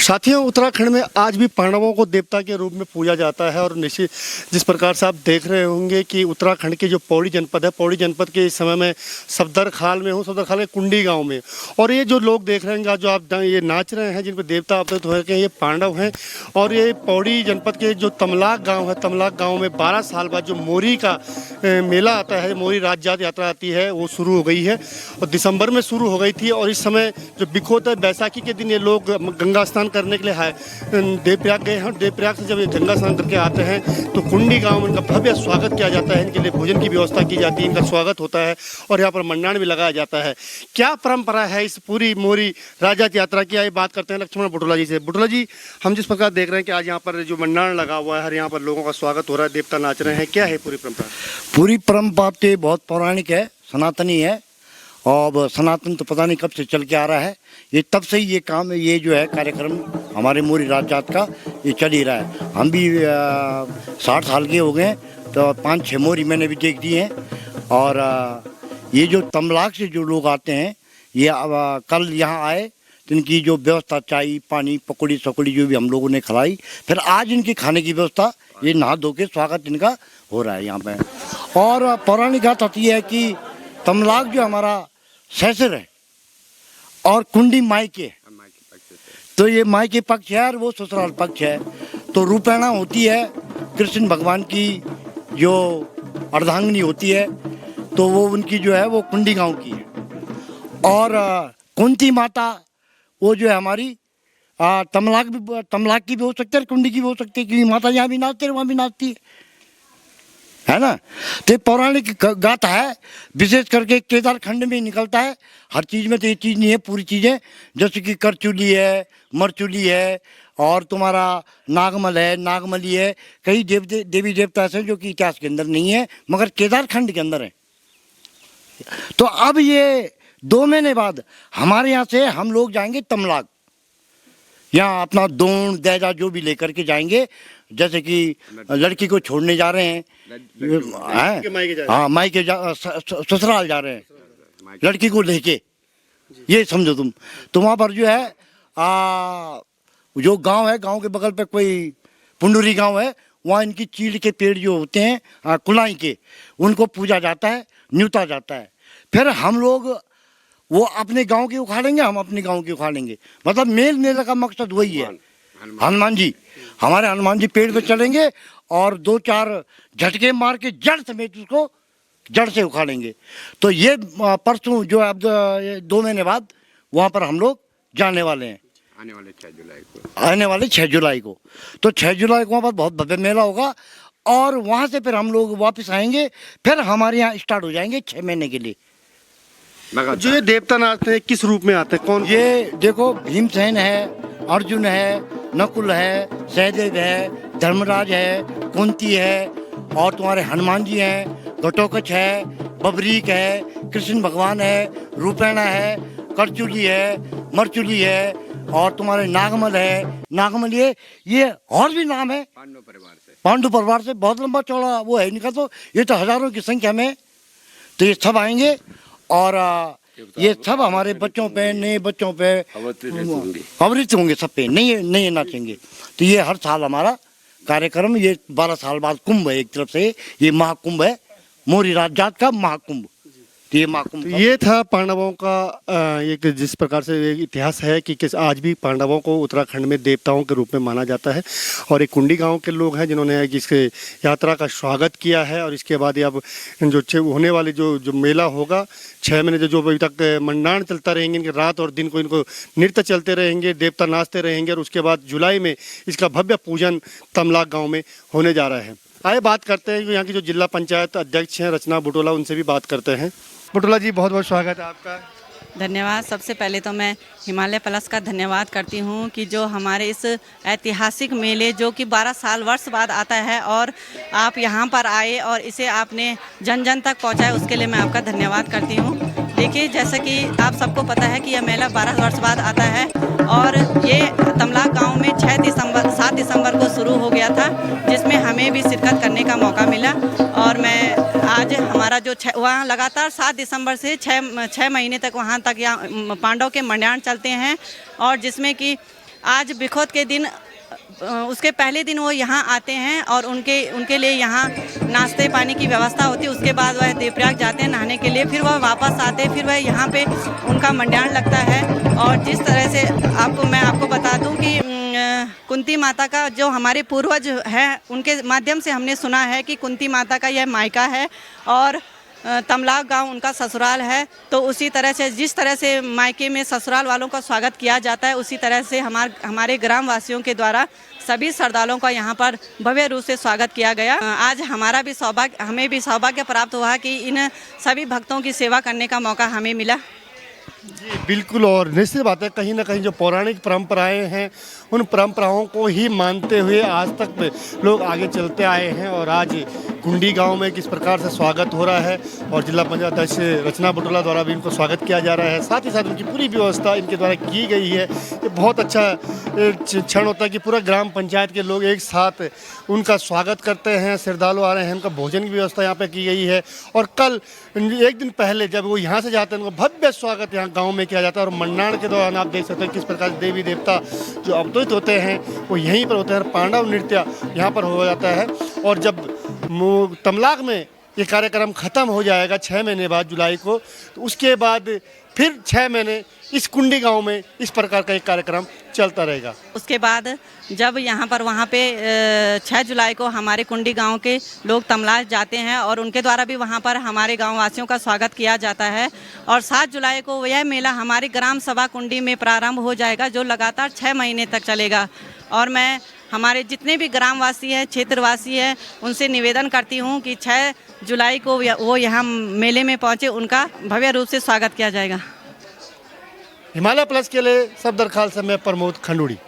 साथियों, उत्तराखंड में आज भी पांडवों को देवता के रूप में पूजा जाता है और निश्चित जिस प्रकार से आप देख रहे होंगे कि उत्तराखंड के जो पौड़ी जनपद है, पौड़ी जनपद के इस समय में सफदरखाल में हूँ, सफदरखाल के कुंडी गांव में। और ये जो लोग देख रहे हैं, जो आप ये नाच रहे हैं, जिन पर देवता अवतरित हो रहे हैं, ये पांडव हैं। और ये पौड़ी जनपद के जो तमलाक गाँव है, तमलाक गाँव में 12 साल बाद जो मोरी का मेला आता है, मोरी राजजात यात्रा आती है, वो शुरू हो गई है और दिसंबर में शुरू हो गई थी। और इस समय जो बिखोत है, बैसाखी के दिन ये लोग गंगा स्नान करने के लिए देवप्रयाग गए हैं। देवप्रयाग से जब ये गंगा स्नान करके आते हैं तो कुंडी गांव में इनका भव्य स्वागत किया जाता है, इनके लिए भोजन की व्यवस्था की जाती है, इनका स्वागत होता है और यहाँ पर मंडाण भी लगाया जाता है। क्या परंपरा है इस पूरी मोरी राजजात यात्रा की, आइए बात करते हैं लक्ष्मण बुटोला जी से। बुटोला जी, हम जिस प्रकार देख रहे हैं कि आज यहाँ पर जो मंडाण लगा हुआ है, हर यहाँ पर लोगों का स्वागत हो रहा है, देवता नाच रहे हैं, क्या है पूरी परंपरा? पूरी परंपरा तो बहुत पौराणिक है, सनातनी है। और सनातन तो पता नहीं कब से चल के आ रहा है, ये तब से ही ये काम, ये जो है कार्यक्रम हमारे मोरी राजजात का ये चल ही रहा है। हम भी 60 साल के हो गए हैं, तो 5-6 मोरी मैंने भी देख दी हैं। और ये जो तमलाक से जो लोग आते हैं, ये कल यहाँ आए तो इनकी जो व्यवस्था, चाय पानी पकौड़ी सकौड़ी जो भी हम लोगों ने खिलाई, फिर आज इनकी खाने की व्यवस्था, ये नहा धो के स्वागत इनका हो रहा है यहाँ पे। और पौराणिक बात आती है कि तमलाक जो हमारा सैसर है और कुंडी मायके, तो ये मायके पक्ष है और वो ससुराल पक्ष है। तो रूपेणा होती है कृष्ण भगवान की जो अर्धांगिनी होती है, तो वो उनकी जो है वो कुंडी गांव की है। और कुंती माता वो जो है हमारी तमलाक की भी हो सकती है, कुंडी की भी हो सकती है, क्योंकि माता यहाँ भी नाचती है वहाँ भी नाचती है ना। तो पौराणिक गाथा है, विशेष करके केदार खंड में निकलता है। हर चीज़ में तो ये चीज़ नहीं है, पूरी चीज़ें जैसे कि करचुली है, मरचुली है और तुम्हारा नागमल है, नागमली है। कई देवी देवता ऐसे जो कि इतिहास के अंदर नहीं है मगर केदार खंड के अंदर है। तो अब ये 2 महीने बाद हमारे यहाँ से हम लोग जाएंगे तमलाक, यहाँ अपना दोण दैजा जो भी लेकर के जाएंगे। जैसे कि लड़की को छोड़ने जा रहे हैं, हाँ मायके ससुराल जा रहे हैं लड़की को लेके, ये समझो तुम। तो वहाँ पर जो है जो गांव है, गांव के बगल पे कोई पुंडुरी गांव है, वहाँ इनकी चीड़ के पेड़ जो होते हैं कुलाई के, उनको पूजा जाता है, न्यूता जाता है। फिर हम लोग वो अपने गांव की उखाड़ेंगे, हम अपने गांव की उखाड़ेंगे। मतलब मेले का मकसद वही है। हनुमान जी, हमारे हनुमान जी पेड़ पे चलेंगे और 2-4 झटके मार के जड़ समेत उसको जड़ से उखाड़ेंगे। तो ये परसों जो अब 2 महीने बाद वहाँ पर हम लोग जाने वाले हैं, आने वाले 6 जुलाई को। तो 6 जुलाई को वहाँ पर बहुत भव्य मेला होगा और वहाँ से फिर हम लोग वापस आएंगे, फिर हमारे यहाँ स्टार्ट हो जाएंगे 6 महीने के लिए। जो ये देवता नाचते हैं किस रूप में आते हैं, कौन? ये देखो, भीमसेन है, अर्जुन है, नकुल है, सहदेव है, धर्मराज है, कुंती है और तुम्हारे हनुमान जी हैं, घटोत्कच है, बबरीक है, कृष्ण भगवान है, रूपेणा है, करचुली है, मरचुली है और तुम्हारे नागमल है, नागमल ये और भी नाम है। पांडु परिवार से बहुत लंबा चौड़ा वो है इनका, तो ये तो हजारों की संख्या में। तो ये सब आएंगे और ये सब हमारे बच्चों पे, नए बच्चों पे अवृत होंगे, सब पे नए नाचेंगे। तो ये हर साल हमारा कार्यक्रम, ये 12 साल बाद कुंभ है, एक तरफ से ये महाकुंभ है, मोरी राजजात का महाकुंभ। तो ये महाकुंभ, ये था पांडवों का एक जिस प्रकार से एक इतिहास है कि आज भी पांडवों को उत्तराखंड में देवताओं के रूप में माना जाता है। और एक कुंडी गांव के लोग हैं जिन्होंने इसके यात्रा का स्वागत किया है। और इसके बाद अब जो होने वाले जो मेला होगा 6 महीने जो अभी तक मंडाण चलता रहेंगे, इनके रात और दिन को इनको नृत्य चलते रहेंगे, देवता नाचते रहेंगे। और उसके बाद जुलाई में इसका भव्य पूजन तमलाक गाँव में होने जा रहा है। आइए बात करते हैं यहाँ की जो जिला पंचायत अध्यक्ष हैं रचना बुटोला, उनसे भी बात करते हैं। बुटोला जी, बहुत बहुत स्वागत है आपका। धन्यवाद। सबसे पहले तो मैं हिमालय प्लस का धन्यवाद करती हूँ कि जो हमारे इस ऐतिहासिक मेले जो कि 12 वर्ष बाद आता है और आप यहाँ पर आए और इसे आपने जन जन तक पहुँचाए, उसके लिए मैं आपका धन्यवाद करती हूँ। देखिए, जैसे कि आप सबको पता है कि यह मेला 12 वर्ष बाद आता है और ये तमलाक गांव में 7 दिसंबर को शुरू हो गया था, जिसमें हमें भी शिरकत करने का मौका मिला। और मैं आज हमारा जो वहाँ लगातार 7 दिसंबर से 6 महीने तक वहाँ तक यहाँ पांडव के मंडाण चलते हैं और जिसमें कि आज बिखोत के दिन उसके पहले दिन वो यहाँ आते हैं और उनके लिए यहाँ नाश्ते पानी की व्यवस्था होती है। उसके बाद वह देवप्रयाग जाते हैं नहाने के लिए, फिर वह वापस आते हैं, फिर वह यहाँ पे उनका मंडान लगता है। और जिस तरह से मैं आपको बता दूं कि कुंती माता का जो हमारे पूर्वज हैं उनके माध्यम से हमने सुना है कि कुंती माता का यह मायका है और तमलाग गांव उनका ससुराल है। तो उसी तरह से जिस तरह से मायके में ससुराल वालों का स्वागत किया जाता है, उसी तरह से हमारे ग्रामवासियों के द्वारा सभी श्रद्धालुओं का यहाँ पर भव्य रूप से स्वागत किया गया। आज हमें भी सौभाग्य प्राप्त हुआ कि इन सभी भक्तों की सेवा करने का मौका हमें मिला। जी बिल्कुल, और निश्चित बात है कहीं ना कहीं जो पौराणिक परंपराएं हैं उन परंपराओं को ही मानते हुए आज तक लोग आगे चलते आए हैं। और आज कुंडी गांव में किस प्रकार से स्वागत हो रहा है और जिला पंचायत अध्यक्ष रचना बुटोला द्वारा भी इनको स्वागत किया जा रहा है, साथ ही साथ उनकी पूरी व्यवस्था इनके द्वारा की गई है। ये बहुत अच्छा क्षण होता है कि पूरा ग्राम पंचायत के लोग एक साथ उनका स्वागत करते हैं। श्रद्धालु आ रहे हैं, उनका भोजन की व्यवस्था यहाँ पे की गई है। और कल एक दिन पहले जब वो यहाँ से जाते हैं उनको भव्य स्वागत यहाँ गाँव में किया जाता है। और मंडाण के दौरान आप देख सकते हैं किस प्रकार देवी देवता जो अवतरित होते हैं वो यहीं पर होते हैं। पांडव नृत्य यहाँ पर हो जाता है। और जब तमलाग में ये कार्यक्रम ख़त्म हो जाएगा 6 महीने बाद जुलाई को, तो उसके बाद फिर 6 महीने इस कुंडी गांव में इस प्रकार का एक कार्यक्रम चलता रहेगा। उसके बाद जब वहाँ पे 6 जुलाई को हमारे कुंडी गांव के लोग तमलाग जाते हैं और उनके द्वारा भी वहाँ पर हमारे गांव वासियों का स्वागत किया जाता है। और 7 जुलाई को यह मेला हमारी ग्राम सभा कुंडी में प्रारंभ हो जाएगा, जो लगातार 6 महीने तक चलेगा। और मैं हमारे जितने भी ग्रामवासी हैं, क्षेत्रवासी हैं, उनसे निवेदन करती हूँ कि 6 जुलाई को वो यहाँ मेले में पहुँचे, उनका भव्य रूप से स्वागत किया जाएगा। हिमालय प्लस के लिए सफदर खाल से मैं प्रमोद खंडूड़ी।